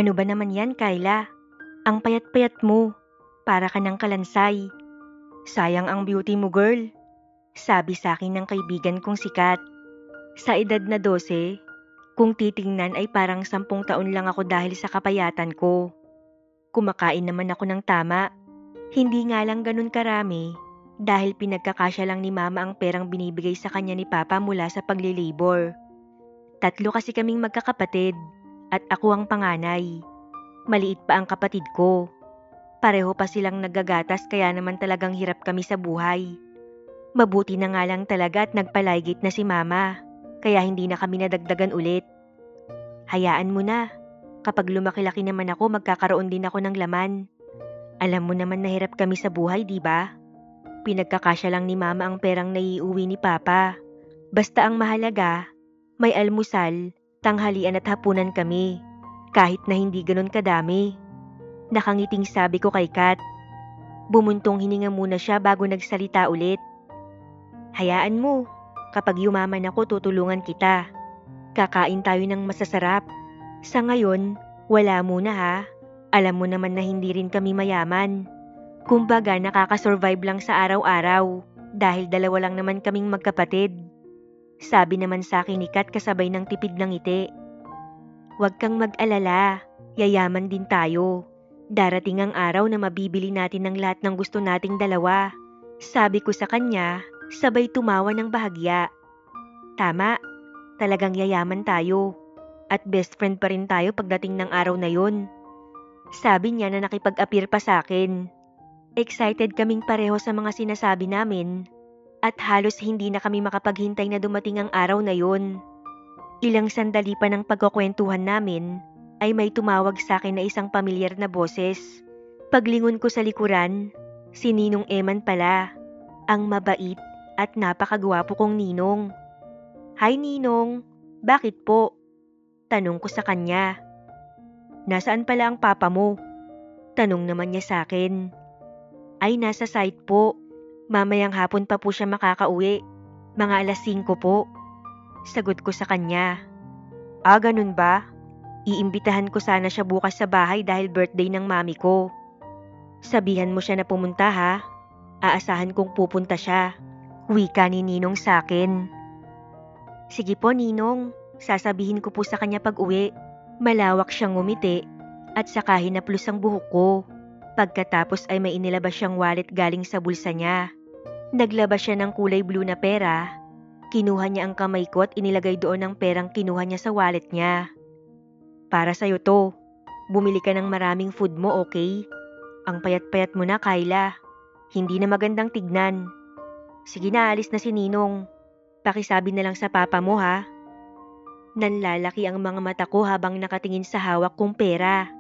Ano ba naman yan, Kyla? Ang payat-payat mo. Para ka ng kalansay. Sayang ang beauty mo, girl. Sabi sa akin ng kaibigan kong sikat. Sa edad na 12, kung titingnan ay parang 10 taon lang ako dahil sa kapayatan ko. Kumakain naman ako ng tama. Hindi nga lang ganun karami dahil pinagkakasya lang ni mama ang perang binibigay sa kanya ni papa mula sa paglilibor. 3 kasi kaming magkakapatid at ako ang panganay. Maliit pa ang kapatid ko. Pareho pa silang naggagatas kaya naman talagang hirap kami sa buhay. Mabuti na nga lang talaga at nagpalaygit na si mama, kaya hindi na kami nadagdagan ulit. Hayaan mo na, kapag lumaki-laki naman ako magkakaroon din ako ng laman. Alam mo naman na hirap kami sa buhay, di ba? Pinagkakasya lang ni mama ang perang naiuwi ni papa. Basta ang mahalaga, may almusal, tanghalian at hapunan kami, kahit na hindi ganun kadami. Nakangiting sabi ko kay Kat. Bumuntong hininga muna siya bago nagsalita ulit. Hayaan mo, kapag yumaman ako tutulungan kita. Kakain tayo ng masasarap. Sa ngayon, wala muna ha. Alam mo naman na hindi rin kami mayaman. Kumbaga nakakasurvive lang sa araw-araw dahil 2 lang naman kaming magkapatid. Sabi naman sa akin ni Kat kasabay ng tipid ng ngiti. Huwag kang mag-alala, yayaman din tayo. Darating ang araw na mabibili natin ng lahat ng gusto nating 2. Sabi ko sa kanya, sabay tumawa ng bahagya. Tama, talagang yayaman tayo. At best friend pa rin tayo pagdating ng araw na yon. Sabi niya na nakipag-appear pa sa akin. Excited kaming pareho sa mga sinasabi namin. At halos hindi na kami makapaghintay na dumating ang araw na yon. Ilang sandali pa ng pagkukwentuhan namin, ay may tumawag sa akin na isang pamilyar na boses. Paglingon ko sa likuran, si Ninong Eman pala, ang mabait at napakagwapo kong ninong. Hi Ninong, bakit po? Tanong ko sa kanya. Nasaan pala ang papa mo? Tanong naman niya sa akin. Ay nasa site po, mamayang hapon pa po siya makakauwi, mga alas 5 po. Sagot ko sa kanya. Ah, ganun ba? Iimbitahan ko sana siya bukas sa bahay dahil birthday ng mami ko. Sabihan mo siya na pumunta ha. Aasahan kong pupunta siya. Wika ni Ninong sa akin. Sige po Ninong, sasabihin ko po sa kanya pag uwi. Malawak siyang ngumiti at saka hinaplos ang buhok ko. Pagkatapos ay may inilabas siyang wallet galing sa bulsa niya. Naglabas siya ng kulay blue na pera. Kinuha niya ang kamay ko at inilagay doon ang perang kinuha niya sa wallet niya. Para sa'yo to. Bumili ka ng maraming food mo, okay? Ang payat-payat mo na, Kyla. Hindi na magandang tignan. Sige na, alis na si Ninong. Pakisabi na lang sa papa mo, ha? Nanlalaki ang mga mata ko habang nakatingin sa hawak kong pera.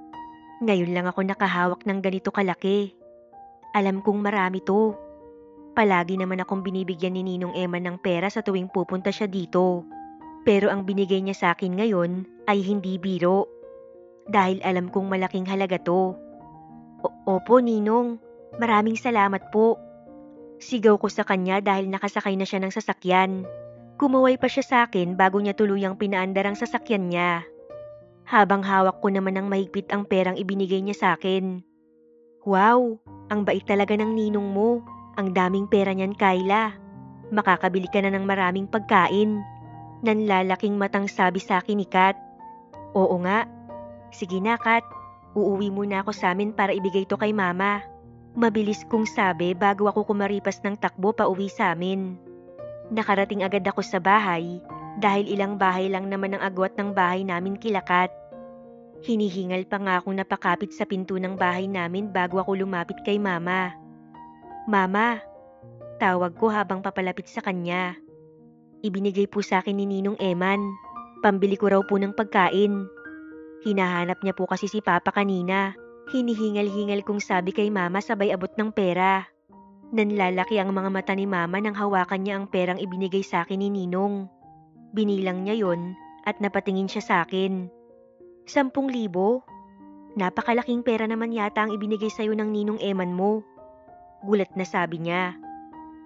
Ngayon lang ako nakahawak ng ganito kalaki. Alam kong marami to. Palagi naman akong binibigyan ni Ninong Eman ng pera sa tuwing pupunta siya dito. Pero ang binigay niya sa akin ngayon ay hindi biro. Dahil alam kong malaking halaga to. Opo, Ninong. Maraming salamat po. Sigaw ko sa kanya dahil nakasakay na siya ng sasakyan. Kumuway pa siya sa akin bago niya tuluyang pinaandar ang sasakyan niya. Habang hawak ko naman ng mahigpit ang perang ibinigay niya sa akin. Wow, ang bait talaga ng ninong mo. Ang daming pera niyan, Kyla. Makakabili ka na ng maraming pagkain. Nanlalaking matang sabi sa akin ni Kat. Oo nga. Sige na, Kat. Uuwi muna ako sa amin para ibigay to kay mama. Mabilis kong sabi bago ako kumaripas ng takbo pa uwi sa amin. Nakarating agad ako sa bahay dahil ilang bahay lang naman ang agwat ng bahay namin kila Kat. Hinihingal pa nga akong napakapit sa pinto ng bahay namin bago ako lumapit kay mama. Mama, tawag ko habang papalapit sa kanya. Ibinigay po sa akin ni Ninong Eman. Pambili ko raw po ng pagkain. Hinahanap niya po kasi si Papa kanina. Hinihingal-hingal kong sabi kay Mama sabay abot ng pera. Nanlalaki ang mga mata ni Mama nang hawakan niya ang perang ibinigay sa akin ni Ninong. Binilang niya yon at napatingin siya sa akin. 10,000? Napakalaking pera naman yata ang ibinigay sa'yo ng Ninong Eman mo. Gulat na sabi niya.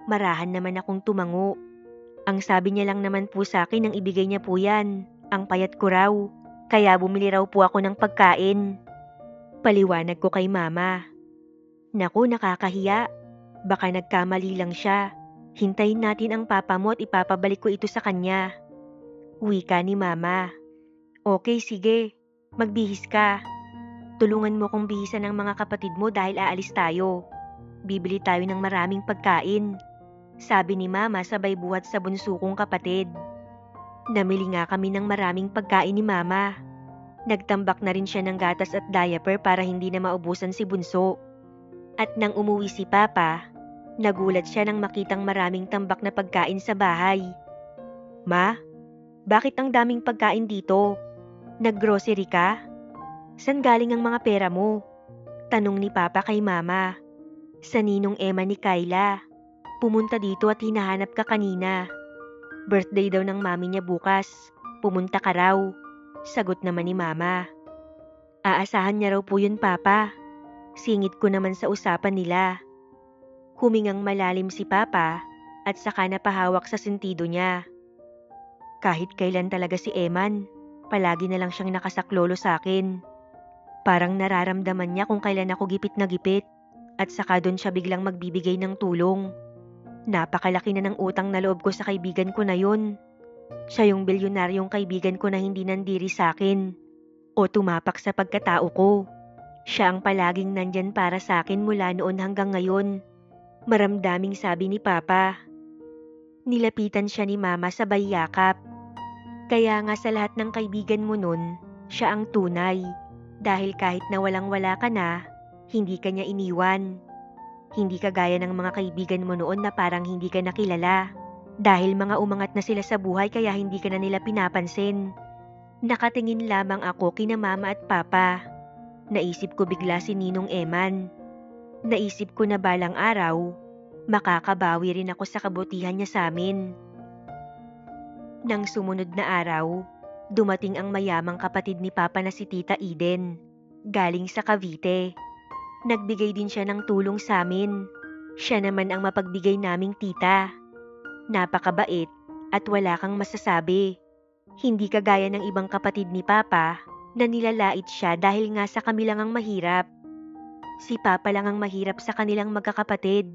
Marahan naman akong tumango. Ang sabi niya lang naman po sa akin ang ibigay niya po yan. Ang payat ko raw. kaya bumili raw po ako ng pagkain. Paliwanag ko kay mama. Naku, nakakahiya. Baka nagkamali lang siya. Hintayin natin ang papa mo at ipapabalik ko ito sa kanya. Wika ni mama. Okay, sige. Magbihis ka. Tulungan mo kong bihisan ng mga kapatid mo dahil aalis tayo. Bibili tayo ng maraming pagkain. Sabi ni mama sabay buhat sa bunso kong kapatid. Namili nga kami ng maraming pagkain ni mama. Nagtambak na rin siya ng gatas at diaper para hindi na maubusan si bunso. At nang umuwi si papa, nagulat siya nang makitang maraming tambak na pagkain sa bahay. Ma, bakit ang daming pagkain dito? Naggrocery ka? San galing ang mga pera mo? Tanong ni papa kay mama. Sa ninong Emma ni Kyla. Pumunta dito at hinahanap ka kanina. Birthday daw ng mami niya bukas. Pumunta ka raw. Sagot naman ni mama. Aasahan niya raw po yun, papa. Singit ko naman sa usapan nila. Humingang malalim si papa at saka napahawak sa sentido niya. Kahit kailan talaga si Eman, palagi na lang siyang nakasaklolo sa akin. Parang nararamdaman niya kung kailan ako gipit na gipit at saka doon siya biglang magbibigay ng tulong. Napakalaki na ng utang na loob ko sa kaibigan ko na yun. Siya yung bilyonaryong kaibigan ko na hindi nandiri sa akin o tumapak sa pagkatao ko. Siya ang palaging nandyan para sa akin mula noon hanggang ngayon. Maramdaming sabi ni papa. Nilapitan siya ni mama sabay yakap. Kaya nga sa lahat ng kaibigan mo nun, siya ang tunay. Dahil kahit na walang-wala ka na, hindi ka niya iniwan. Hindi ka gaya ng mga kaibigan mo noon na parang hindi ka nakilala. Dahil mga umangat na sila sa buhay kaya hindi ka na nila pinapansin. Nakatingin lamang ako kina mama at papa. Naisip ko bigla si Ninong Eman. Naisip ko na balang araw, makakabawi rin ako sa kabutihan niya sa amin. Nang sumunod na araw, dumating ang mayamang kapatid ni Papa na si Tita Eden, galing sa Cavite. Nagbigay din siya ng tulong sa amin. Siya naman ang mapagbigay naming tita. Napakabait at wala kang masasabi. Hindi kagaya ng ibang kapatid ni Papa na nilalait siya dahil nga sa kami lang ang mahirap. Si Papa lang ang mahirap sa kanilang magkakapatid.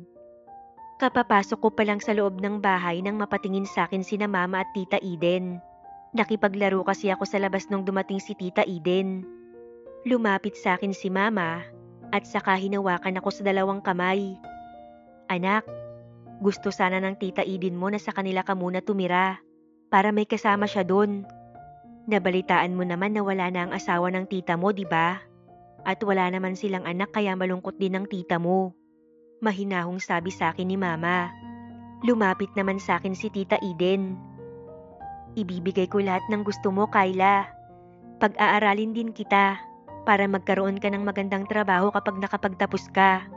Kapapasok ko pa lang sa loob ng bahay nang mapatingin sa akin sina Mama at Tita Eden. Nakipaglaro kasi ako sa labas nung dumating si Tita Eden. Lumapit sa akin si Mama at saka hinawakan ako sa dalawang kamay. Anak, gusto sana ng Tita Eden mo na sa kanila ka muna tumira para may kasama siya doon. Nabalitaan mo naman na wala na ang asawa ng tita mo, di ba? At wala naman silang anak kaya malungkot din ang tita mo. Mahinahong sabi sa akin ni Mama. Lumapit naman sa akin si Tita Eden. Ibibigay ko lahat ng gusto mo, Kyla. Pag-aaralin din kita para magkaroon ka ng magandang trabaho kapag nakapagtapos ka.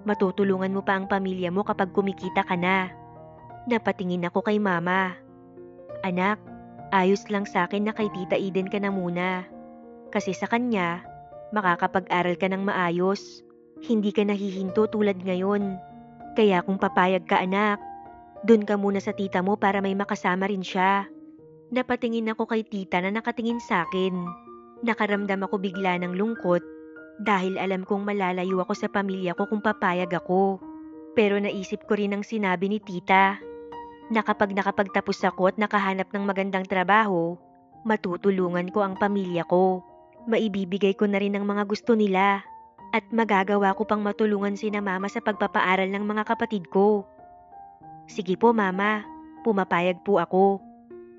Matutulungan mo pa ang pamilya mo kapag kumikita ka na. Napatingin ako kay Mama. Anak, ayos lang sa akin na kay Tita Eden ka na muna. Kasi sa kanya, makakapag-aral ka ng maayos. Hindi ka nahihinto tulad ngayon. Kaya kung papayag ka anak, dun ka muna sa tita mo para may makasama rin siya. Napatingin ako kay tita na nakatingin sa akin. Nakaramdam ako bigla ng lungkot dahil alam kong malalayo ako sa pamilya ko kung papayag ako. Pero naisip ko rin ang sinabi ni tita na kapag nakapagtapos ako at nakahanap ng magandang trabaho, matutulungan ko ang pamilya ko. Maibibigay ko na rin ang mga gusto nila. At magagawa ko pang matulungan sina Mama sa pagpapaaral ng mga kapatid ko. Sige po, Mama. Pumapayag po ako.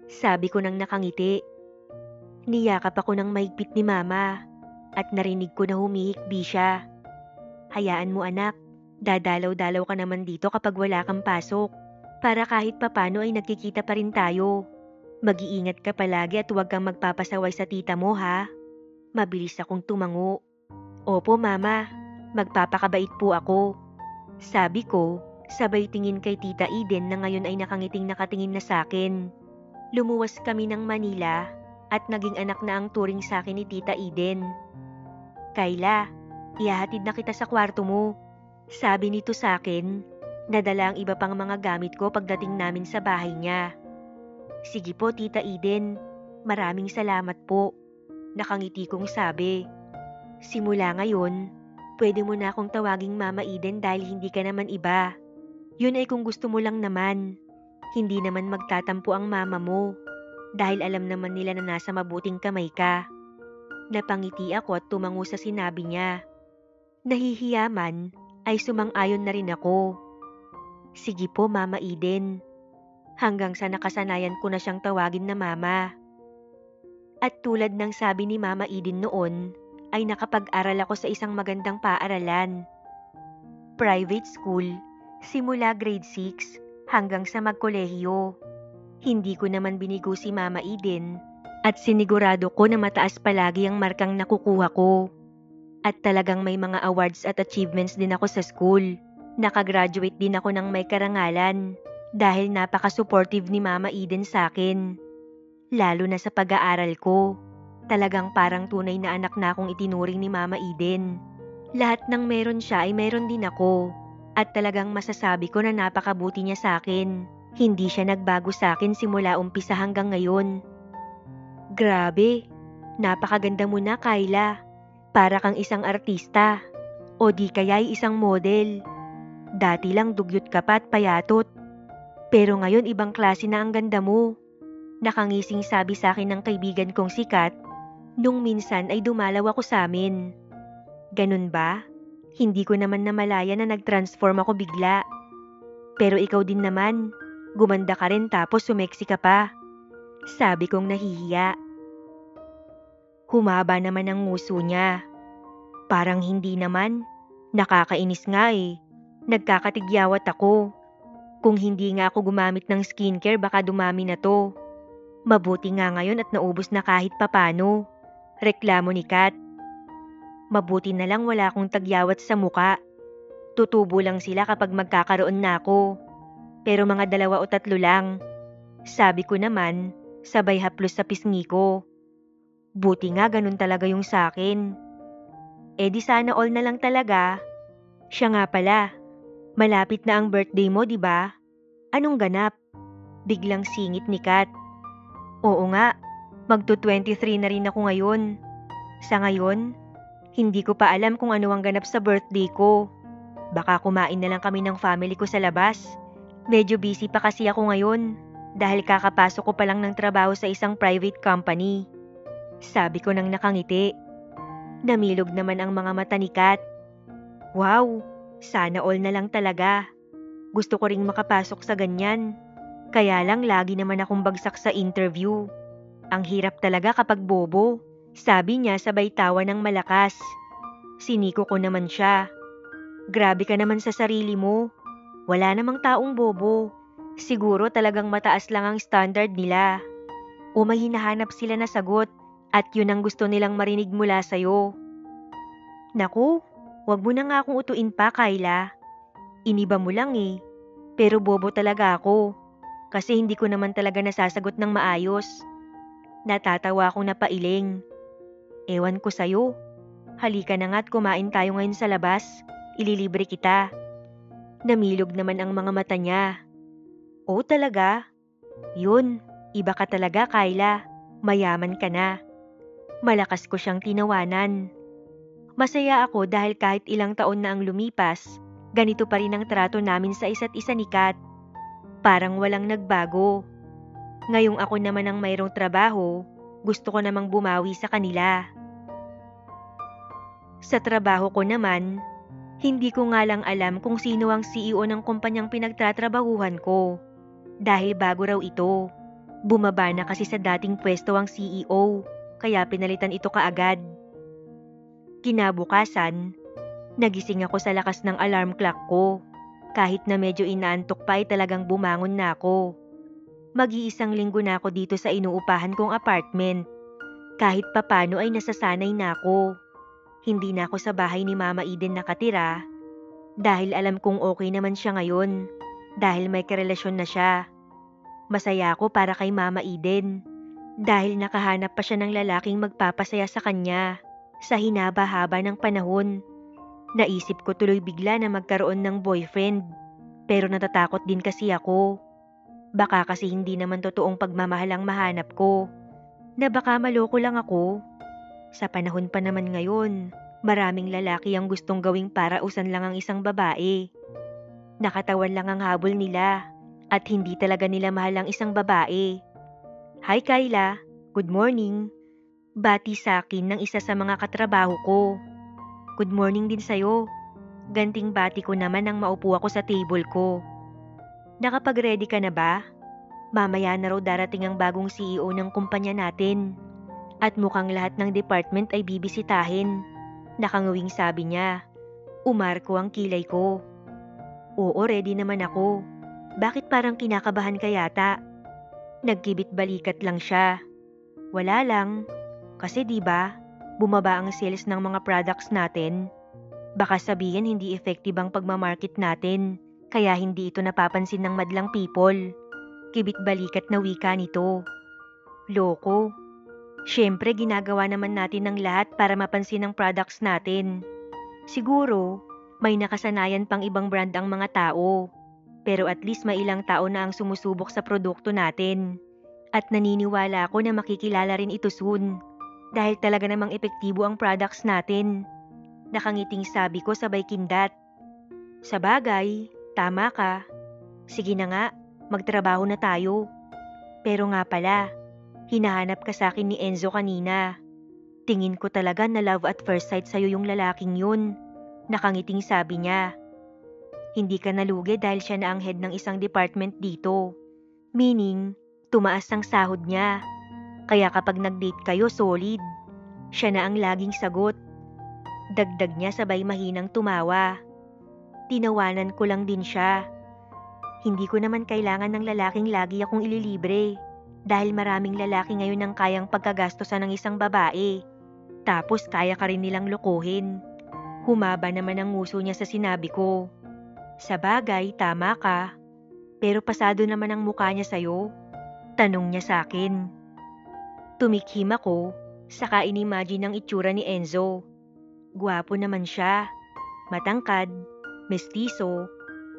Sabi ko nang nakangiti. Niyakap ako ng mahigpit ni Mama at narinig ko na humihikbi siya. Hayaan mo anak, dadalaw-dalaw ka naman dito kapag wala kang pasok. Para kahit papano ay nagkikita pa rin tayo. Mag-iingat ka palagi at huwag kang magpapasaway sa tita mo ha. Mabilis akong tumango. Opo, Mama. Magpapakabait po ako. Sabi ko, sabay tingin kay Tita Eden na ngayon ay nakangiting nakatingin na sa akin. Lumuwas kami ng Manila at naging anak na ang turing sa akin ni Tita Eden. Kyla, ihahatid na kita sa kwarto mo. Sabi nito sa akin, nadala ang iba pang mga gamit ko pagdating namin sa bahay niya. Sige po, Tita Eden. Maraming salamat po. Nakangiti kong sabi. Simula ngayon, pwede mo na akong tawaging Mama Eden dahil hindi ka naman iba. Yun ay kung gusto mo lang naman. Hindi naman magtatampo ang mama mo dahil alam naman nila na nasa mabuting kamay ka. Napangiti ako at tumango sa sinabi niya. Nahihiya man ay sumang-ayon na rin ako. Sige po Mama Eden. Hanggang sa nakasanayan ko na siyang tawagin na mama. At tulad ng sabi ni Mama Eden noon, ay nakapag-aral ako sa isang magandang paaralan. Private school, simula grade 6 hanggang sa magkolehiyo. Hindi ko naman binigo si Mama Eden at sinigurado ko na mataas palagi ang markang nakukuha ko. At talagang may mga awards at achievements din ako sa school. Nakagraduate din ako ng may karangalan dahil napaka-supportive ni Mama Eden sa akin. Lalo na sa pag-aaral ko. Talagang parang tunay na anak na akong itinuring ni Mama Eden. Lahat ng meron siya ay meron din ako. At talagang masasabi ko na napakabuti niya sa akin. Hindi siya nagbago sa akin simula umpisa hanggang ngayon. Grabe, napakaganda mo na Kyla. Para kang isang artista. O di kaya ay isang model. Dati lang dugyot ka pa at payatot. Pero ngayon ibang klase na ang ganda mo. Nakangising sabi sa akin ng kaibigan kong sikat. Nung minsan ay dumalaw ako sa amin. Ganun ba? Hindi ko naman namalaya na nag-transform ako bigla. Pero ikaw din naman, gumanda ka rin tapos sumeksi ka pa. Sabi kong nahihiya. Humaba naman ang nguso niya. Parang hindi naman. Nakakainis nga eh. Nagkakatigyawat ako. Kung hindi nga ako gumamit ng skincare baka dumami na to. Mabuti nga ngayon at naubos na kahit papano. Reklamo ni Kat. Mabuti na lang wala akong tagyawat sa muka. Tutubo lang sila kapag magkakaroon na ako. Pero mga 2 o 3 lang. Sabi ko naman, sabay haplos sa pisngi ko. Buti nga ganun talaga yung sakin. Eh di sana all na lang talaga. Siya nga pala, malapit na ang birthday mo di ba? Anong ganap? Biglang singit ni Kat. Oo nga, magto-23 na rin ako ngayon. Sa ngayon, hindi ko pa alam kung ano ang ganap sa birthday ko. Baka kumain na lang kami ng family ko sa labas. Medyo busy pa kasi ako ngayon dahil kakapasok ko pa lang ng trabaho sa isang private company. Sabi ko nang nakangiti. Namilog naman ang mga mata ni Kat. Wow, sana all na lang talaga. Gusto ko ring makapasok sa ganyan. Kaya lang lagi naman akong bagsak sa interview. Ang hirap talaga kapag bobo. Sabi niya sabay tawa ng malakas. Siniko ko naman siya. Grabe ka naman sa sarili mo. Wala namang taong bobo. Siguro talagang mataas lang ang standard nila. O may hinahanap sila na sagot at yun ang gusto nilang marinig mula sa'yo. Naku, wag mo na nga akong utuin pa, Kyla. Iniba mo lang eh. Pero bobo talaga ako. Kasi hindi ko naman talaga nasasagot ng maayos. Natatawa akong napailing. Ewan ko sa'yo. Halika na nga at kumain tayo ngayon sa labas. Ililibre kita. Namilog naman ang mga mata niya. Oh talaga? Yun, iba ka talaga Kyla. Mayaman ka na. Malakas ko siyang tinawanan. Masaya ako dahil kahit ilang taon na ang lumipas, ganito pa rin ang trato namin sa isa't isa ni Kat. Parang walang nagbago. Ngayong ako naman ang mayroong trabaho, gusto ko namang bumawi sa kanila. Sa trabaho ko naman, hindi ko nga lang alam kung sino ang CEO ng kumpanyang pinagtatrabahuhan ko. Dahil bago raw ito, bumaba na kasi sa dating pwesto ang CEO, kaya pinalitan ito kaagad. Kinabukasan, nagising ako sa lakas ng alarm clock ko. Kahit na medyo inaantok pa ay talagang bumangon na ako. Mag-iisang linggo na ako dito sa inuupahan kong apartment. Kahit papano ay nasasanay na ako. Hindi na ako sa bahay ni Mama Eden nakatira dahil alam kong okay naman siya ngayon dahil may karelasyon na siya. Masaya ako para kay Mama Eden dahil nakahanap pa siya ng lalaking magpapasaya sa kanya sa hinaba-haba ng panahon. Naisip ko tuloy bigla na magkaroon ng boyfriend pero natatakot din kasi ako. Baka kasi hindi naman totoong pagmamahal ang mahanap ko na baka maloko lang ako. Sa panahon pa naman ngayon, maraming lalaki ang gustong gawing parausan lang ang isang babae. Nakatawan lang ang habol nila at hindi talaga nila mahal ang isang babae. Hi Kyla, good morning. Bati sa akin ng isa sa mga katrabaho ko. Good morning din sa'yo. Ganting bati ko naman nang maupo ako sa table ko. Nakapag-ready ka na ba? Mamaya na raw darating ang bagong CEO ng kumpanya natin. At mukhang lahat ng department ay bibisitahin. Nakangawing sabi niya. Umarko ang kilay ko. Oo, ready naman ako. Bakit parang kinakabahan ka yata? Nagkibit balikat lang siya. Wala lang. Kasi 'di ba, bumaba ang sales ng mga products natin. Baka sabihin hindi effective ang pagmamarket natin, kaya hindi ito napapansin ng madlang people. Kibit balikat na wika nito. Loko. Siyempre ginagawa naman natin ng lahat para mapansin ang products natin. Siguro, may nakasanayan pang ibang brand ang mga tao. Pero at least may ilang tao na ang sumusubok sa produkto natin. At naniniwala ako na makikilala rin ito soon. Dahil talaga namang epektibo ang products natin. Nakangiting sabi ko sabay kindat. Sabagay, tama ka. Sige na nga, magtrabaho na tayo. Pero nga pala, hinahanap ka sa akin ni Enzo kanina. Tingin ko talaga na love at first sight sa'yo yung lalaking yun. Nakangiting sabi niya. Hindi ka nalugi dahil siya na ang head ng isang department dito. Meaning, tumaas ang sahod niya. Kaya kapag nag-date kayo solid, siya na ang laging sagot. Dagdag niya sabay mahinang tumawa. Tinawanan ko lang din siya. Hindi ko naman kailangan ng lalaking lagi akong ililibre. Dahil maraming lalaki ngayon ang kayang pagkagastosan ng isang babae. Tapos kaya ka rin nilang lokohin. Humaba naman ang nguso niya sa sinabi ko. Sabagay, tama ka. Pero pasado naman ang mukha niya sa'yo. Tanong niya sa akin. Tumikhim ako, saka inimagine ang itsura ni Enzo. Gwapo naman siya. Matangkad, mestizo,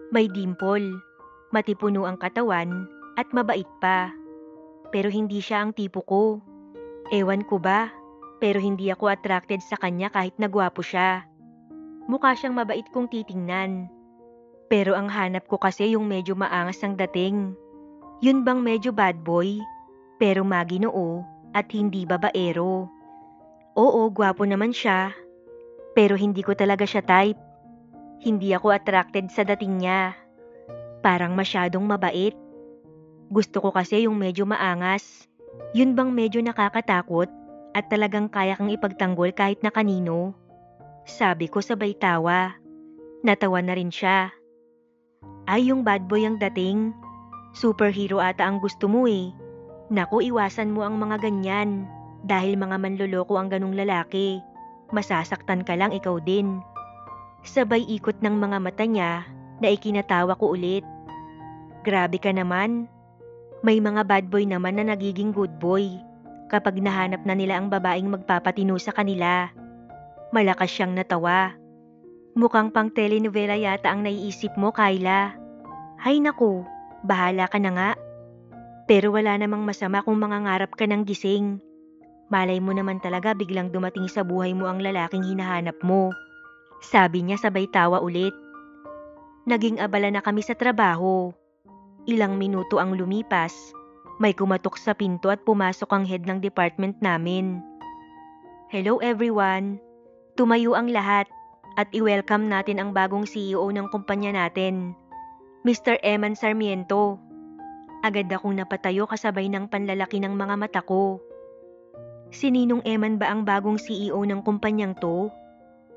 may dimple, matipuno ang katawan, at mabait pa. Pero hindi siya ang tipo ko. Ewan ko ba, pero hindi ako attracted sa kanya kahit nagwapo siya. Mukha siyang mabait kung titingnan. Pero ang hanap ko kasi yung medyo maangas ang dating. Yun bang medyo bad boy, pero maginoo at hindi babaero. Oo, gwapo naman siya, pero hindi ko talaga siya type. Hindi ako attracted sa dating niya. Parang masyadong mabait. Gusto ko kasi yung medyo maangas. Yun bang medyo nakakatakot at talagang kaya kang ipagtanggol kahit na kanino? Sabi ko sabay tawa. Natawa na rin siya. Ay, yung bad boy ang dating. Superhero ata ang gusto mo eh. Naku, iwasan mo ang mga ganyan. Dahil mga manloloko ang ganung lalaki. Masasaktan ka lang ikaw din. Sabay ikot ng mga mata niya na ikinatawa ko ulit. Grabe ka naman. May mga bad boy naman na nagiging good boy kapag nahanap na nila ang babaeng magpapatino sa kanila. Malakas siyang natawa. Mukhang pang telenovela yata ang naiisip mo, Kyla. Hay naku, bahala ka na nga. Pero wala namang masama kung mangangarap ka ng gising. Malay mo naman talaga biglang dumating sa buhay mo ang lalaking hinahanap mo. Sabi niya sabay tawa ulit. Naging abala na kami sa trabaho. Ilang minuto ang lumipas. May kumatok sa pinto at pumasok ang head ng department namin. Hello everyone. Tumayo ang lahat at i-welcome natin ang bagong CEO ng kumpanya natin, Mr. Eman Sarmiento. Agad akong napatayo kasabay ng panlalaki ng mga mata ko. Si Ninong Eman ba ang bagong CEO ng kumpanyang to?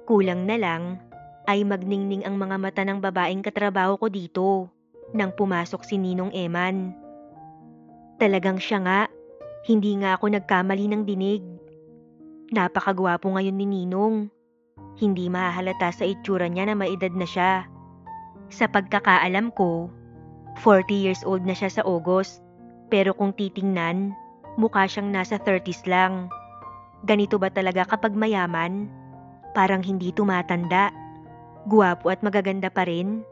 Kulang na lang ay magningning ang mga mata ng babaeng katrabaho ko dito nang pumasok si Ninong Eman. Talagang siya nga, hindi nga ako nagkamali ng dinig. Napakagwapo ngayon ni Ninong. Hindi mahahalata sa itsura niya na maedad na siya. Sa pagkakaalam ko, 40 years old na siya sa August. Pero kung titingnan, mukha siyang nasa 30s lang. Ganito ba talaga kapag mayaman? Parang hindi tumatanda. Guwapo at magaganda pa rin.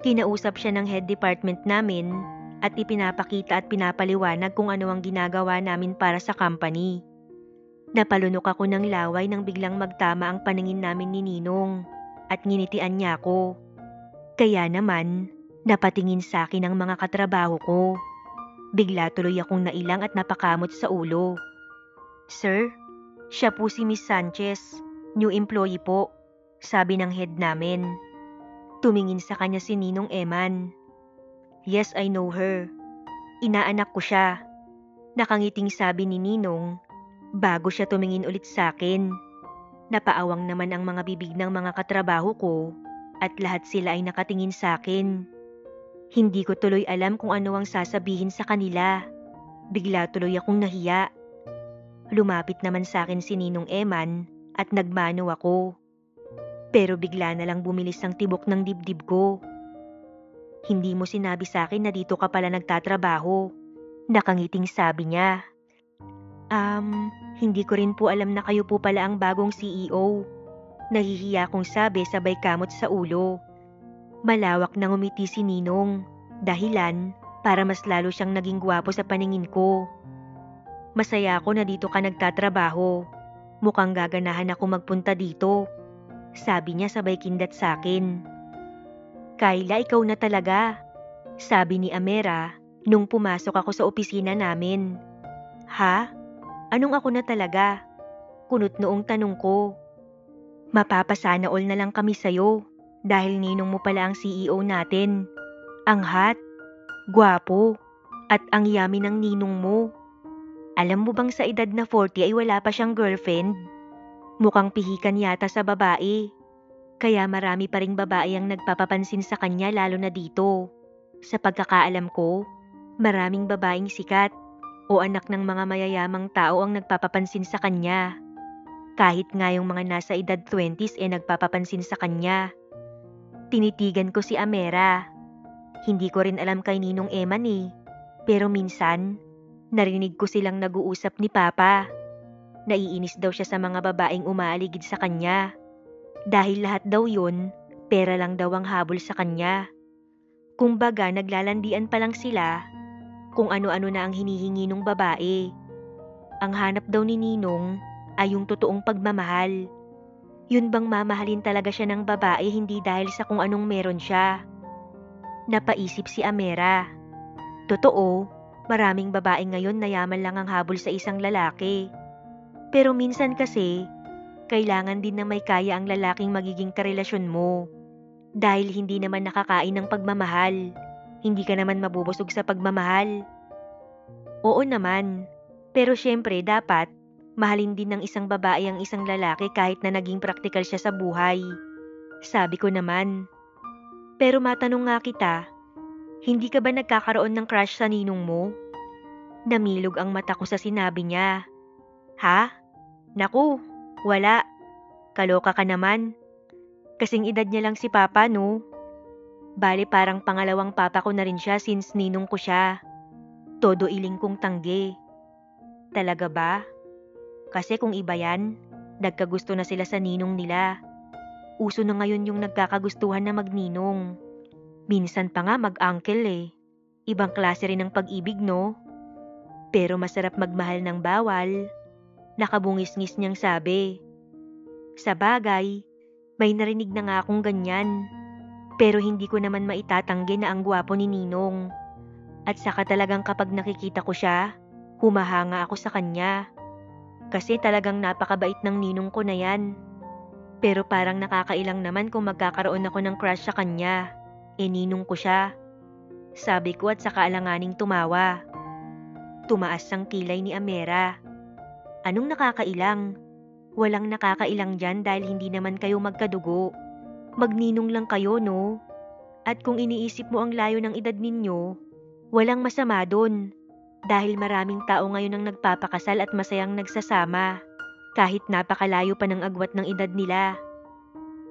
Kinausap siya ng head department namin at ipinapakita at pinapaliwanag kung ano ang ginagawa namin para sa company. Napalunok ako ng laway nang biglang magtama ang paningin namin ni Ninong at nginitian niya ako. Kaya naman, napatingin sa akin ang mga katrabaho ko. Bigla tuloy akong nailang at napakamot sa ulo. "Sir, siya po si Miss Sanchez, new employee po," sabi ng head namin. Tumingin sa kanya si Ninong Eman. "Yes, I know her. Inaanak ko siya," nakangiting sabi ni Ninong bago siya tumingin ulit sa akin. Napaawang naman ang mga bibig ng mga katrabaho ko at lahat sila ay nakatingin sa akin. Hindi ko tuloy alam kung ano ang sasabihin sa kanila. Bigla tuloy akong nahiya. Lumapit naman sa akin si Ninong Eman at nagmano ako. Pero bigla na lang bumilis ang tibok ng dibdib ko. "Hindi mo sinabi sa akin na dito ka pala nagtatrabaho," nakangiting sabi niya. Hindi ko rin po alam na kayo po pala ang bagong CEO." Nahihiya kong sabi sabay kamot sa ulo. Malawak na ngumiti si Ninong, dahilan para mas lalo siyang naging gwapo sa paningin ko. "Masaya ako na dito ka nagtatrabaho. Mukhang gaganahan ako magpunta dito," sabi niya sabay kindat sa akin. "Kayla, ikaw na talaga," sabi ni Amera nung pumasok ako sa opisina namin. "Ha? Anong ako na talaga?" Kunot noong tanong ko. "Mapapasana all na lang kami sa'yo dahil ninong mo pala ang CEO natin. Ang hot, gwapo, at ang yummy ng ninong mo. Alam mo bang sa edad na 40 ay wala pa siyang girlfriend? Mukhang pihikan yata sa babae. Kaya marami pa ring babae ang nagpapapansin sa kanya lalo na dito. Sa pagkakaalam ko, maraming babaeng sikat o anak ng mga mayayamang tao ang nagpapapansin sa kanya. Kahit nga yung mga nasa edad 20s nagpapapansin sa kanya." Tinitigan ko si Amera. Hindi ko rin alam kay Ninong Eman pero minsan, narinig ko silang nag-uusap ni Papa. Naiinis daw siya sa mga babaeng umaaligid sa kanya. Dahil lahat daw yun, pera lang daw ang habol sa kanya. Kumbaga naglalandian pa lang sila kung ano-ano na ang hinihingi ng babae. Ang hanap daw ni Ninong ay yung totoong pagmamahal. Yun bang mamahalin talaga siya ng babae hindi dahil sa kung anong meron siya? Napaisip si Amera. Totoo, maraming babae ngayon na yaman lang ang habol sa isang lalaki. Pero minsan kasi, kailangan din na may kaya ang lalaking magiging karelasyon mo. Dahil hindi naman nakakain ng pagmamahal. Hindi ka naman mabubusog sa pagmamahal. Oo naman, pero syempre dapat mahalin din ng isang babae ang isang lalaki kahit na naging praktikal siya sa buhay. Sabi ko naman. Pero matanong nga kita, hindi ka ba nagkakaroon ng crush sa ninong mo? Namilog ang mata ko sa sinabi niya. Ha? Naku, wala. Kaloka ka naman. Kasing edad niya lang si Papa, no? Bale parang pangalawang papa ko na rin siya since ninong ko siya. Todo iling kong tanggi. Talaga ba? Kasi kung iba yan, nagkagusto na sila sa ninong nila. Uso na ngayon yung nagkakagustuhan na magninong. Minsan pa nga mag-uncle. Ibang klase rin ng pag-ibig, no? Pero masarap magmahal ng bawal. Nakabungis-ngis niyang sabi. Sa bagay, may narinig na nga akong ganyan. Pero hindi ko naman maitatanggi na ang gwapo ni Ninong. At saka talagang kapag nakikita ko siya, humahanga ako sa kanya. Kasi talagang napakabait ng ninong ko na yan. Pero parang nakakailang naman kung magkakaroon ako ng crush sa kanya. Ninong ko siya. Sabi ko at saka alanganing tumawa. Tumaas ang kilay ni Amera. Anong nakakailang? Walang nakakailang dyan dahil hindi naman kayo magkadugo. Magninong lang kayo, no? At kung iniisip mo ang layo ng edad ninyo, walang masama dun. Dahil maraming tao ngayon ang nagpapakasal at masayang nagsasama. Kahit napakalayo pa ng agwat ng edad nila.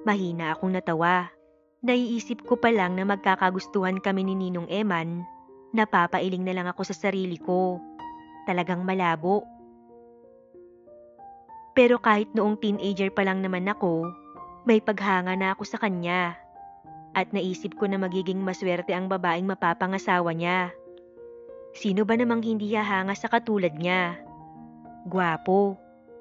Mahina akong natawa. Naiisip ko pa lang na magkakagustuhan kami ni Ninong Eman. Napapailing na lang ako sa sarili ko. Talagang malabo. Pero kahit noong teenager pa lang naman ako, may paghanga na ako sa kanya. At naisip ko na magiging maswerte ang babaeng mapapangasawa niya. Sino ba namang hindi hahanga sa katulad niya? Gwapo,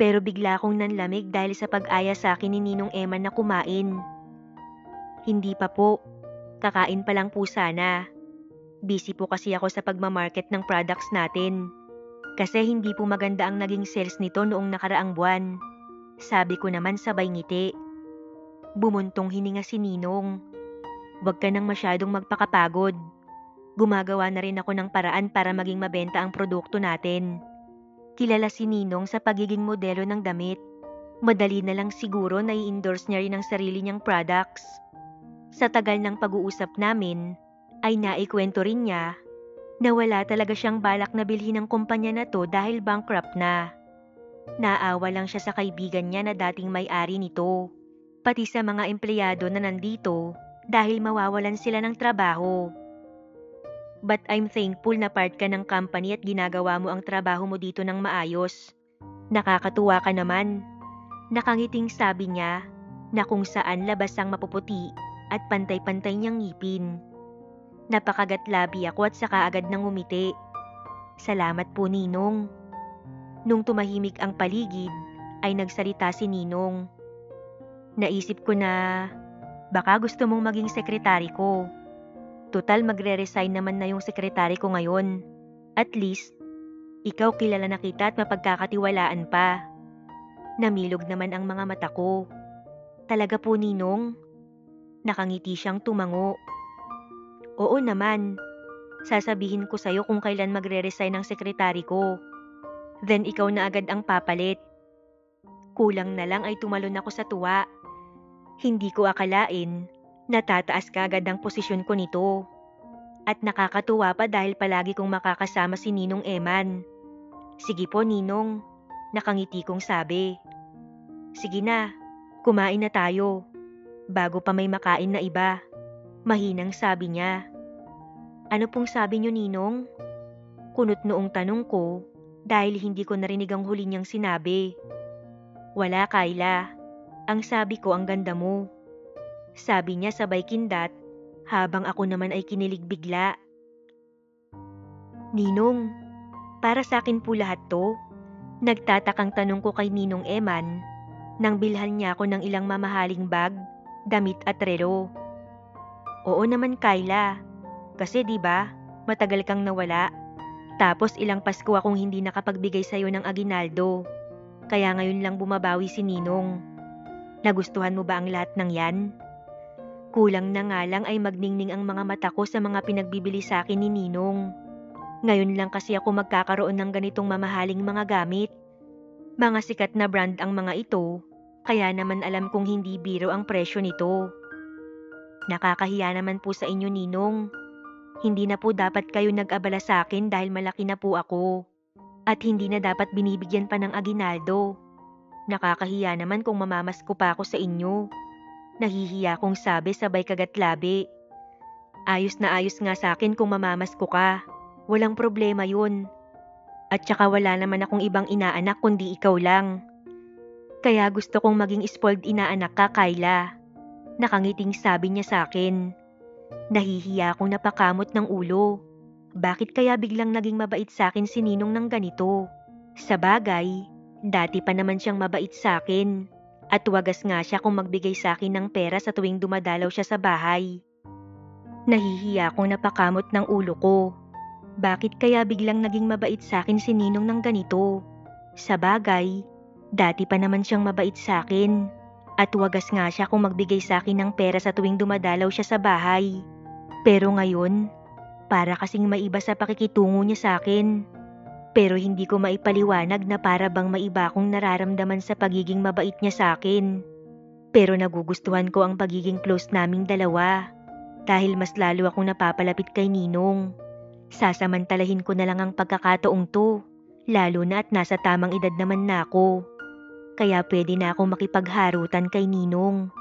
Pero bigla akong nanlamig dahil sa pag-aya sa akin ni Ninong Eman na kumain. Hindi pa po. Kakain pa lang po sana. Busy po kasi ako sa pagmamarket ng products natin. Kasi hindi po maganda ang naging sales nito noong nakaraang buwan. Sabi ko naman sabay ngiti. Bumuntong hininga si Ninong. Huwag ka nang masyadong magpakapagod. Gumagawa na rin ako ng paraan para maging mabenta ang produkto natin. Kilala si Ninong sa pagiging modelo ng damit. Madali na lang siguro na i-endorse niya rin ang sarili niyang products. Sa tagal ng pag-uusap namin, ay naikwento rin niya na wala talaga siyang balak na bilhin ang kumpanya na to dahil bankrupt na. Naawa lang siya sa kaibigan niya na dating may-ari nito, pati sa mga empleyado na nandito dahil mawawalan sila ng trabaho. But I'm thankful na part ka ng company at ginagawa mo ang trabaho mo dito ng maayos. Nakakatuwa ka naman. Nakangiting sabi niya na kung saan labas ang mapuputi at pantay-pantay niyang ngipin. Napakagatlabi ako at saka agad nang umiti. Salamat po, Ninong. Nung tumahimik ang paligid, ay nagsalita si Ninong. Naisip ko na baka gusto mong maging sekretary ko. Total magre-resign naman na yung sekretary ko ngayon. At least, ikaw kilala na kita at mapagkakatiwalaan pa. Namilog naman ang mga mata ko. Talaga po, Ninong? Nakangiti siyang tumango. Oo naman. Sasabihin ko sa'yo kung kailan magre-resign ang sekretary ko. Then ikaw na agad ang papalit. Kulang na lang ay tumalon ako sa tuwa. Hindi ko akalain na tataas ka agad ang posisyon ko nito. At nakakatuwa pa dahil palagi kong makakasama si Ninong Eman. Sige po, Ninong. Nakangiti kong sabi. Sige na, kumain na tayo. Bago pa may makain na iba. Mahinang sabi niya. Ano pong sabi niyo, Ninong? Kunot noong tanong ko dahil hindi ko narinig ang huli niyang sinabi. Wala, Kayla. Ang sabi ko ang ganda mo. Sabi niya sabay kindat habang ako naman ay kinilig bigla. Ninong, para sa akin po lahat to. Nagtatakang tanong ko kay Ninong Eman nang bilhan niya ako ng ilang mamahaling bag, damit at relo. Oo naman, Kayla. Kasi 'di ba, matagal kang nawala. Tapos ilang Pasko akong hindi nakapagbigay sa'yo ng aginaldo. Kaya ngayon lang bumabawi si Ninong. Nagustuhan mo ba ang lahat ng yan? Kulang na nga lang ay magningning ang mga mata ko sa mga pinagbibili sa akin ni Ninong. Ngayon lang kasi ako magkakaroon ng ganitong mamahaling mga gamit. Mga sikat na brand ang mga ito, kaya naman alam kong hindi biro ang presyo nito. Nakakahiya naman po sa inyo, Ninong. Hindi na po dapat kayo nag-abala sa akin dahil malaki na po ako. At hindi na dapat binibigyan pa ng aginaldo. Nakakahiya naman kung mamamasko pa ako sa inyo. Nahihiya kong sabi sabay kagatlabi. Ayos na ayos nga sa akin kung mamamasko ka. Walang problema yun. At saka wala naman akong ibang inaanak kundi ikaw lang. Kaya gusto kong maging spoiled inaanak ka, Kayla. Nakangiting sabi niya sa akin. Nahihiya akong napakamot ng ulo. Bakit kaya biglang naging mabait sa akin si Ninong ng ganito? Sa bagay, dati pa naman siyang mabait sa akin. At wagas nga siya kung magbigay sa akin ng pera sa tuwing dumadalaw siya sa bahay. Nahihiya akong napakamot ng ulo ko. Bakit kaya biglang naging mabait sa akin si Ninong ng ganito? Sa bagay, dati pa naman siyang mabait sa akin. At wagas nga siya kung magbigay sa akin ng pera sa tuwing dumadalaw siya sa bahay. Pero ngayon, para kasing maiba sa pakikitungo niya sa akin. Pero hindi ko maipaliwanag na para bang maiba akong nararamdaman sa pagiging mabait niya sa akin. Pero nagugustuhan ko ang pagiging close naming dalawa. Dahil mas lalo akong napapalapit kay Ninong. Sasamantalahin ko na lang ang pagkakataong to. Lalo na at nasa tamang edad naman na ako. Kaya pwede na akong makipagharutan kay Ninong.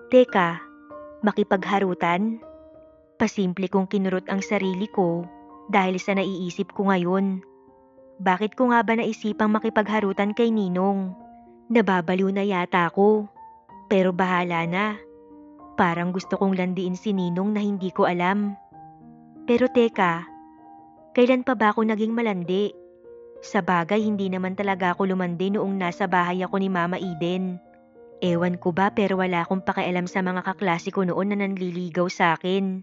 Teka, makipagharutan? Pasimple kong kinurot ang sarili ko dahil sa naiisip ko ngayon. Bakit ko nga ba naisipang makipagharutan kay Ninong? Nababaliw na yata ako. Pero bahala na. Parang gusto kong landiin si Ninong na hindi ko alam. Pero teka, kailan pa ba ako naging malandi? Sa bagay, hindi naman talaga ako lumandi noong nasa bahay ako ni Mama Eden. Ewan ko ba pero wala akong pakialam sa mga kaklase ko noon na nanliligaw sa akin.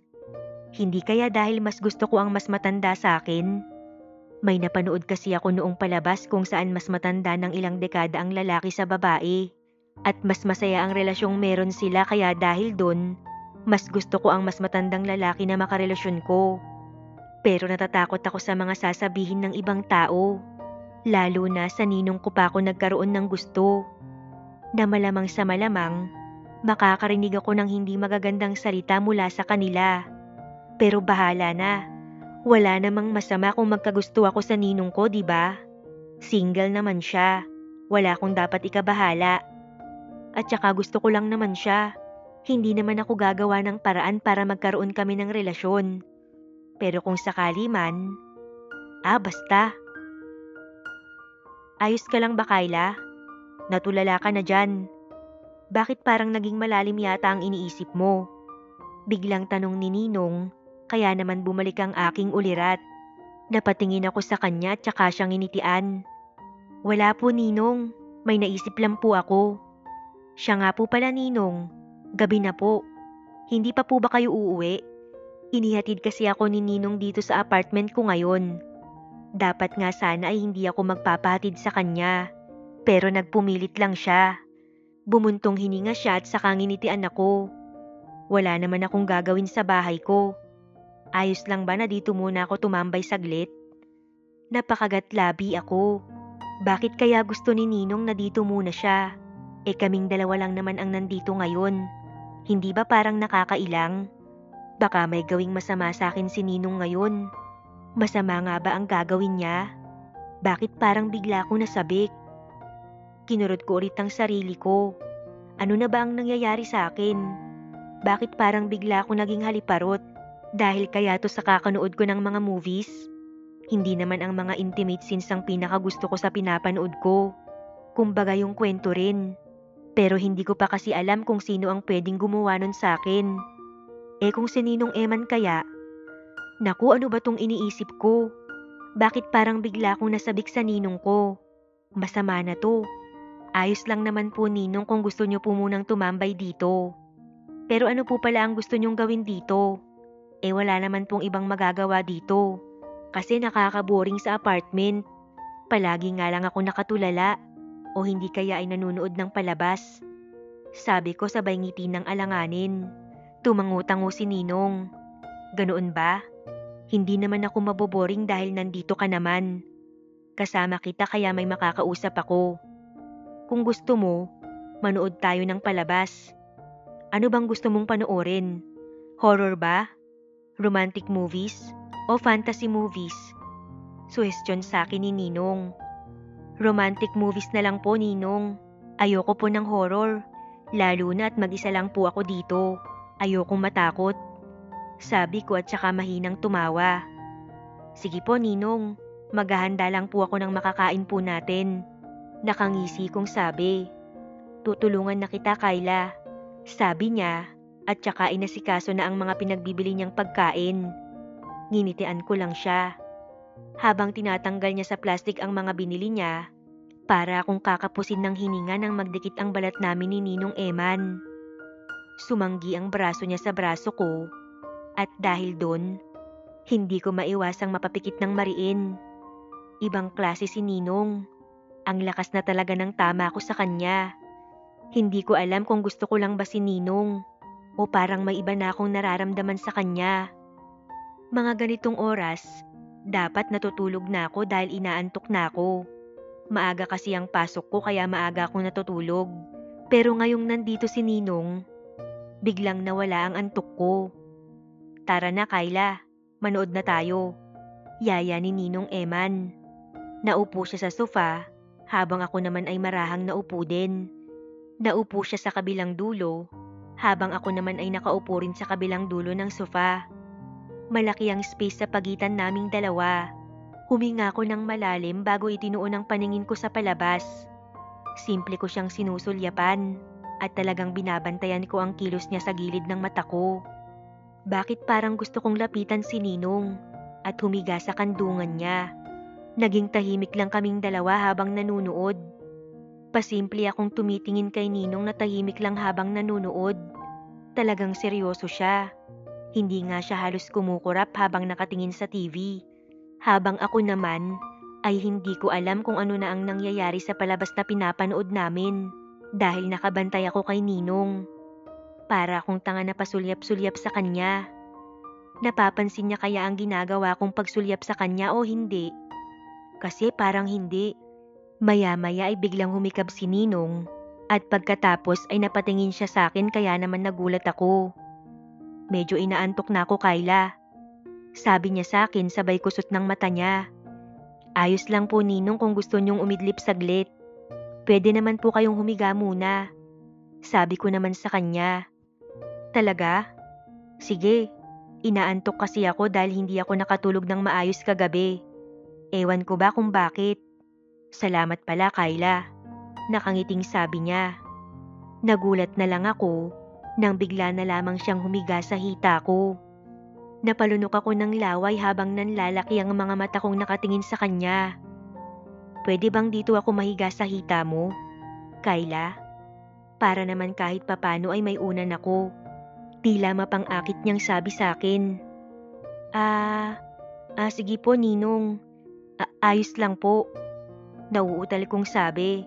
Hindi kaya dahil mas gusto ko ang mas matanda sa akin? May napanood kasi ako noong palabas kung saan mas matanda ng ilang dekada ang lalaki sa babae. At mas masaya ang relasyong meron sila kaya dahil doon, mas gusto ko ang mas matandang lalaki na makarelasyon ko. Pero natatakot ako sa mga sasabihin ng ibang tao. Lalo na sa ninong ko pa ako nagkaroon ng gusto. Na malamang sa malamang, makakarinig ako ng hindi magagandang salita mula sa kanila. Pero bahala na. Wala namang masama kung magkagusto ako sa ninong ko, di ba? Single naman siya. Wala akong dapat ikabahala. At saka gusto ko lang naman siya. Hindi naman ako gagawa ng paraan para magkaroon kami ng relasyon. Pero kung sakali man, basta. Ayos ka lang ba, Kyla? Natulala ka na dyan. Bakit parang naging malalim yata ang iniisip mo? Biglang tanong ni Ninong, kaya naman bumalik ang aking ulirat. Napatingin ako sa kanya at saka siyang initian. Wala po, Ninong. May naisip lang po ako. Siya nga po pala, Ninong. Gabi na po. Hindi pa po ba kayo uuwi? Inihatid kasi ako ni Ninong dito sa apartment ko ngayon. Dapat nga sana ay hindi ako magpapahatid sa kanya. Pero nagpumilit lang siya. Bumuntong hininga siya at saka nginitian ako. Wala naman akong gagawin sa bahay ko. Ayos lang ba na dito muna ako tumambay saglit? Napakagatlabi ako. Bakit kaya gusto ni Ninong na dito muna siya? Kaming dalawa lang naman ang nandito ngayon. Hindi ba parang nakakailang? Baka may gawing masama sa akin si Ninong ngayon. Masama nga ba ang gagawin niya? Bakit parang bigla akong nasabik? Kinurot ko ulit ang sarili ko. Ano na ba ang nangyayari sa akin? Bakit parang bigla akong naging haliparot? Dahil kaya to sa kakanood ko ng mga movies? Hindi naman ang mga intimate scenes ang pinakagusto ko sa pinapanood ko. Kumbaga yung kwento rin. Pero hindi ko pa kasi alam kung sino ang pwedeng gumawa nun sa akin. Kung si Ninong Eman kaya? Naku, ano ba tong iniisip ko? Bakit parang bigla akong nasabik sa ninong ko? Masama na to. Ayos lang naman po, Ninong, kung gusto niyo po munang tumambay dito. Pero ano po pala ang gusto niyong gawin dito? Wala naman pong ibang magagawa dito. Kasi nakaka-boring sa apartment. Palagi nga lang ako nakatulala. O hindi kaya ay nanunood ng palabas. Sabi ko sabay ngiti ng alanganin. Tumangutango si Ninong. Ganoon ba? Hindi naman ako maboboring dahil nandito ka naman. Kasama kita kaya may makakausap ako. Kung gusto mo, manood tayo ng palabas. Ano bang gusto mong panoorin? Horror ba? Romantic movies? O fantasy movies? Suhestyon sa akin ni Ninong. Romantic movies na lang po, Ninong. Ayoko po ng horror. Lalo na at mag-isa lang po ako dito. Ayokong matakot. Sabi ko at saka mahinang tumawa. Sige po, Ninong. Maghahanda lang po ako ng makakain po natin. Nakangisi kong sabi. Tutulungan na kita, Kyla. Sabi niya at saka inasikaso na ang mga pinagbibili niyang pagkain. Nginitian ko lang siya. Habang tinatanggal niya sa plastic ang mga binili niya, para akong kakapusin ng hininga nang magdikit ang balat namin ni Ninong Eman. Sumanggi ang braso niya sa braso ko at dahil doon, hindi ko maiwasang mapapikit ng mariin. Ibang klase si Ninong. Ang lakas na talaga ng tama ko sa kanya. Hindi ko alam kung gusto ko lang ba si Ninong o parang may iba na akong nararamdaman sa kanya. Mga ganitong oras, dapat natutulog na ako dahil inaantok na ako. Maaga kasi ang pasok ko kaya maaga akong natutulog. Pero ngayong nandito si Ninong, biglang nawala ang antok ko. Tara na, Kyla, manood na tayo. Yaya ni Ninong Eman. Naupo siya sa sofa habang ako naman ay marahang naupo din. Naupo siya sa kabilang dulo habang ako naman ay nakaupo rin sa kabilang dulo ng sofa. Malaki ang space sa pagitan naming dalawa. Huminga ko ng malalim bago itinuon ang paningin ko sa palabas. Simple ko siyang sinusulyapan at talagang binabantayan ko ang kilos niya sa gilid ng mata ko. Bakit parang gusto kong lapitan si Ninong at humiga sa kandungan niya? Naging tahimik lang kaming dalawa habang nanunood. Pasimple akong tumitingin kay Ninong na tahimik lang habang nanunood. Talagang seryoso siya. Hindi nga siya halos kumukurap habang nakatingin sa TV. Habang ako naman ay hindi ko alam kung ano na ang nangyayari sa palabas na pinapanood namin dahil nakabantay ako kay Ninong. Para akong tanga na pasulyap-sulyap sa kanya. Napapansin niya kaya ang ginagawa kong pagsulyap sa kanya o hindi? Kasi parang hindi. Maya-maya ay biglang humikab si Ninong at pagkatapos ay napatingin siya sa akin kaya naman nagulat ako. Medyo inaantok na ako, Kyla. Sabi niya sa akin sabay kusot ng mata niya. Ayos lang po, Ninong, kung gusto niyong umidlip saglit. Pwede naman po kayong humiga muna. Sabi ko naman sa kanya. Talaga? Sige. Inaantok kasi ako dahil hindi ako nakatulog ng maayos kagabi. Ewan ko ba kung bakit. Salamat pala, Kyla. Nakangiting sabi niya. Nagulat na lang ako nang bigla na lamang siyang humiga sa hita ko. Napalunok ako ng laway habang nanlalaki ang mga mata kong nakatingin sa kanya. Pwede bang dito ako mahiga sa hita mo, Kyla? Para naman kahit papano ay may unan ako. Tila mapang-akit niyang sabi sa akin. Sige po, Ninong. Ayos lang po. Nauutal kong sabi.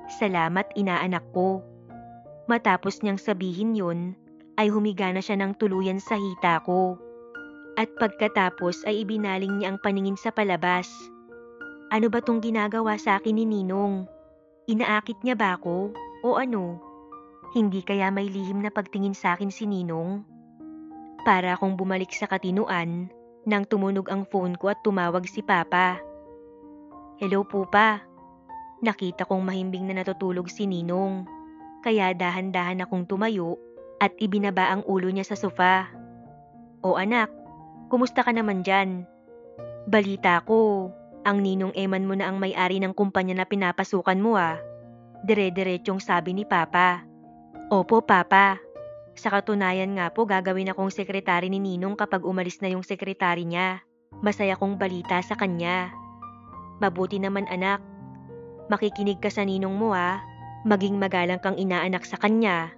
Salamat, inaanak ko. Matapos niyang sabihin yun, ay humiga na siya ng tuluyan sa hita ko. At pagkatapos ay ibinaling niya ang paningin sa palabas. Ano ba tong ginagawa sa akin ni Ninong? Inaakit niya ba ako? O ano? Hindi kaya may lihim na pagtingin sa akin si Ninong? Para akong bumalik sa katinuan nang tumunog ang phone ko at tumawag si Papa. Hello po, Pa. Nakita kong mahimbing na natutulog si Ninong, kaya dahan-dahan akong tumayo at ibinaba ang ulo niya sa sofa. O anak, kumusta ka naman dyan? Balita ko, ang Ninong Eman mo na ang may-ari ng kumpanya na pinapasukan mo ah. Dire-diretsyong sabi ni Papa. Opo, Papa. Sa katunayan nga po gagawin akong sekretary ni Ninong kapag umalis na yung sekretary niya. Masaya kong balita sa kanya. Mabuti naman anak. Makikinig ka sa Ninong mo ah. Maging magalang kang inaanak sa kanya.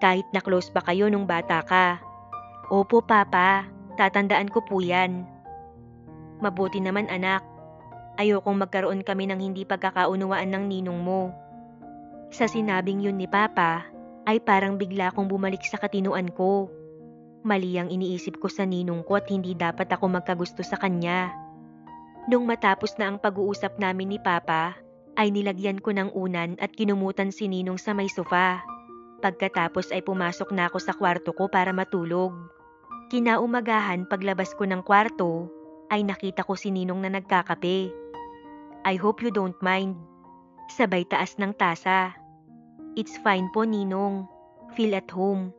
Kahit na close pa kayo nung bata ka. Opo, Papa. Tatandaan ko po yan. Mabuti naman anak. Ayokong magkaroon kami ng hindi pagkakaunawaan ng Ninong mo. Sa sinabing yun ni Papa, ay parang bigla akong bumalik sa katinuan ko. Mali ang iniisip ko sa Ninong ko at hindi dapat ako magkagusto sa kanya. Nung matapos na ang pag-uusap namin ni Papa, ay nilagyan ko ng unan at kinumutan si Ninong sa may sofa. Pagkatapos ay pumasok na ako sa kwarto ko para matulog. Kinaumagahan paglabas ko ng kwarto, ay nakita ko si Ninong na nagkakape. I hope you don't mind. Sabay taas ng tasa. It's fine po, Ninong. Feel at home.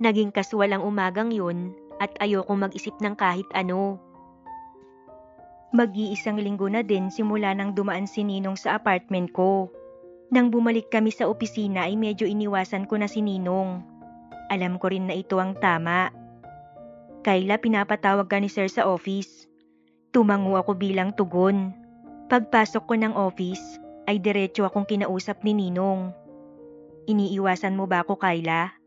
Naging kaswal ang umagang yun at ayokong mag-isip ng kahit ano. Mag-iisang linggo na din simula nang dumaan si Ninong sa apartment ko. Nang bumalik kami sa opisina ay medyo iniwasan ko na si Ninong. Alam ko rin na ito ang tama. Kyla, pinapatawag ka ni Sir sa office. Tumango ako bilang tugon. Pagpasok ko ng office ay diretso akong kinausap ni Ninong. Iniiwasan mo ba ako, Kyla?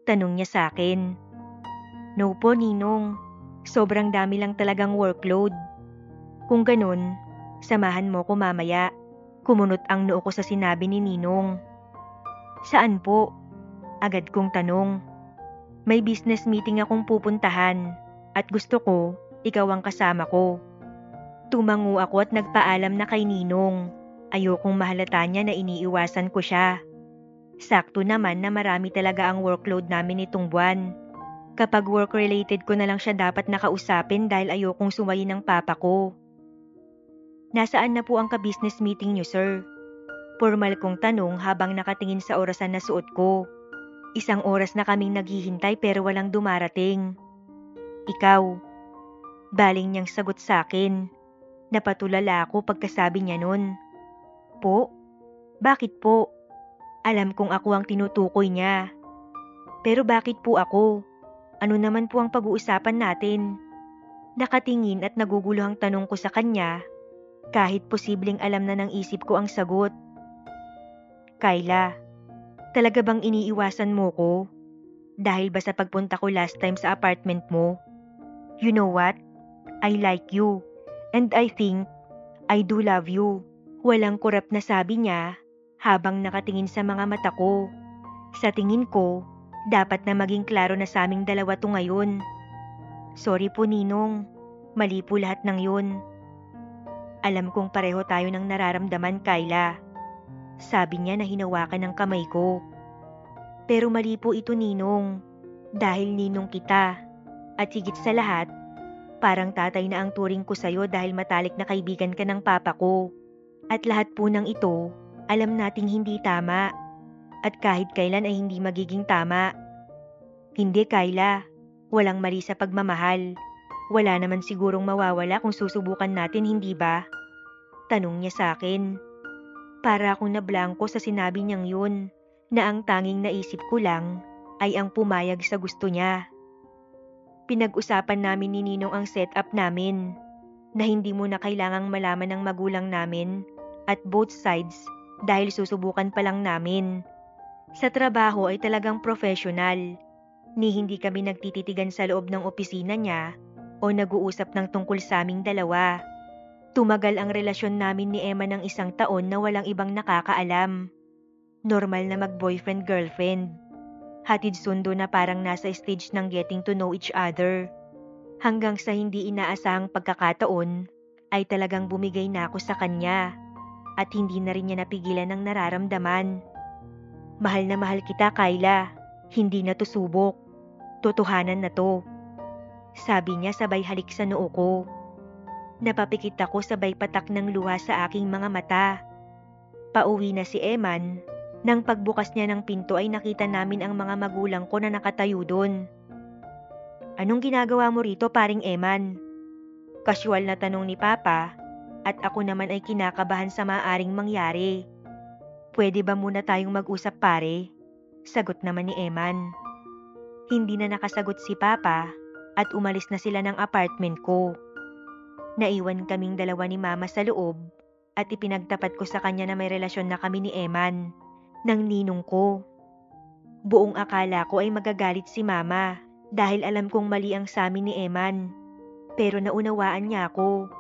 Tanong niya sa akin. No po, Ninong. Sobrang dami lang talagang workload. Kung ganun, samahan mo ko mamaya. Kumunot ang noo ko sa sinabi ni Ninong. Saan po? Agad kong tanong. May business meeting akong pupuntahan at gusto ko, ikaw ang kasama ko. Tumango ako at nagpaalam na kay Ninong. Ayokong mahalata niya na iniiwasan ko siya. Sakto naman na marami talaga ang workload namin itong buwan. Kapag work-related ko na lang siya dapat nakausapin dahil ayokong suwayin ng papa ko. Nasaan na po ang ka-business meeting niyo, sir? Formal kong tanong habang nakatingin sa orasan na suot ko. 1 oras na kaming naghihintay pero walang dumarating. Ikaw. Baling niyang sagot sa akin. Napatulala ako pagkasabi niya nun. Po? Bakit po? Alam kong ako ang tinutukoy niya. Pero bakit po ako? Ano naman po ang pag-uusapan natin? Nakatingin at naguguluhang tanong ko sa kanya Kahit posibleng alam na ng isip ko ang sagot. Kyla, talaga bang iniiwasan mo ko? Dahil ba sa pagpunta ko last time sa apartment mo? You know what? I like you. And I think I do love you. Walang kurap na sabi niya habang nakatingin sa mga mata ko. Sa tingin ko, dapat na maging klaro na sa aming dalawa to ngayon. Sorry po Ninong, mali po lahat ng yun. Alam kong pareho tayo ng nararamdaman, Kyla. Sabi niya na hinawakan ng kamay ko. Pero mali po ito Ninong, dahil ninong kita. At higit sa lahat, parang tatay na ang turing ko sa'yo dahil matalik na kaibigan ka ng papa ko. At lahat po ng ito, alam nating hindi tama. At kahit kailan ay hindi magiging tama. Hindi Kyla, walang mali sa pagmamahal. Wala naman sigurong mawawala kung susubukan natin, hindi ba? Tanong niya sa akin. Para akong nablangko sa sinabi niyang yun, na ang tanging naisip ko lang ay ang pumayag sa gusto niya. Pinag-usapan namin ni Ninong ang setup namin, na hindi mo na kailangang malaman ng magulang namin at both sides dahil susubukan pa lang namin. Sa trabaho ay talagang professional, ni hindi kami nagtititigan sa loob ng opisina niya o nag-uusap ng tungkol sa aming dalawa. Tumagal ang relasyon namin ni Emma ng 1 taon na walang ibang nakakaalam. Normal na mag-boyfriend-girlfriend. Hatid sundo na parang nasa stage ng getting to know each other. Hanggang sa hindi inaasahang pagkakataon, ay talagang bumigay na ako sa kanya. At hindi na rin niya napigilan ang nararamdaman. Mahal na mahal kita, Kyla. Hindi na to subok. Totohanan na to. Sabi niya sabay halik sa noo ko. Napapikit ako sabay patak ng luha sa aking mga mata. Pauwi na si Eman. Nang pagbukas niya ng pinto ay nakita namin ang mga magulang ko na nakatayo doon. Anong ginagawa mo rito, paring Eman? Kasyual na tanong ni Papa at ako naman ay kinakabahan sa maaaring mangyari. Pwede ba muna tayong mag-usap pare? Sagot naman ni Eman. Hindi na nakasagot si Papa at umalis na sila ng apartment ko. Naiwan kaming dalawa ni Mama sa loob at ipinagtapat ko sa kanya na may relasyon na kami ni Eman, ng ninong ko. Buong akala ko ay magagalit si Mama dahil alam kong mali ang sa amin ni Eman. Pero naunawaan niya ako.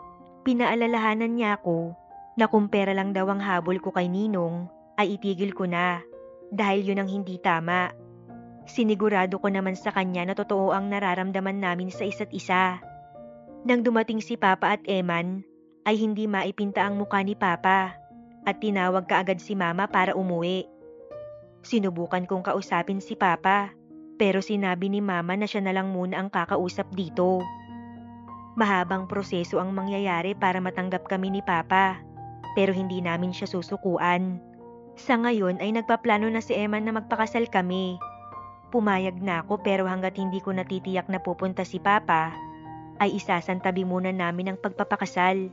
Pinaalalahanan niya ako na kung pera lang daw ang habol ko kay Ninong ay itigil ko na dahil yun ang hindi tama. Sinigurado ko naman sa kanya na totoo ang nararamdaman namin sa isa't isa. Nang dumating si Papa at Eman ay hindi maipinta ang mukha ni Papa at tinawag kaagad si Mama para umuwi. Sinubukan kong kausapin si Papa pero sinabi ni Mama na siya na lang muna ang kakausap dito. Mahabang proseso ang mangyayari para matanggap kami ni Papa, pero hindi namin siya susukuan. Sa ngayon ay nagpaplano na si Eman na magpakasal kami. Pumayag na ako pero hanggat hindi ko natitiyak na pupunta si Papa, ay isasantabi muna namin ang pagpapakasal.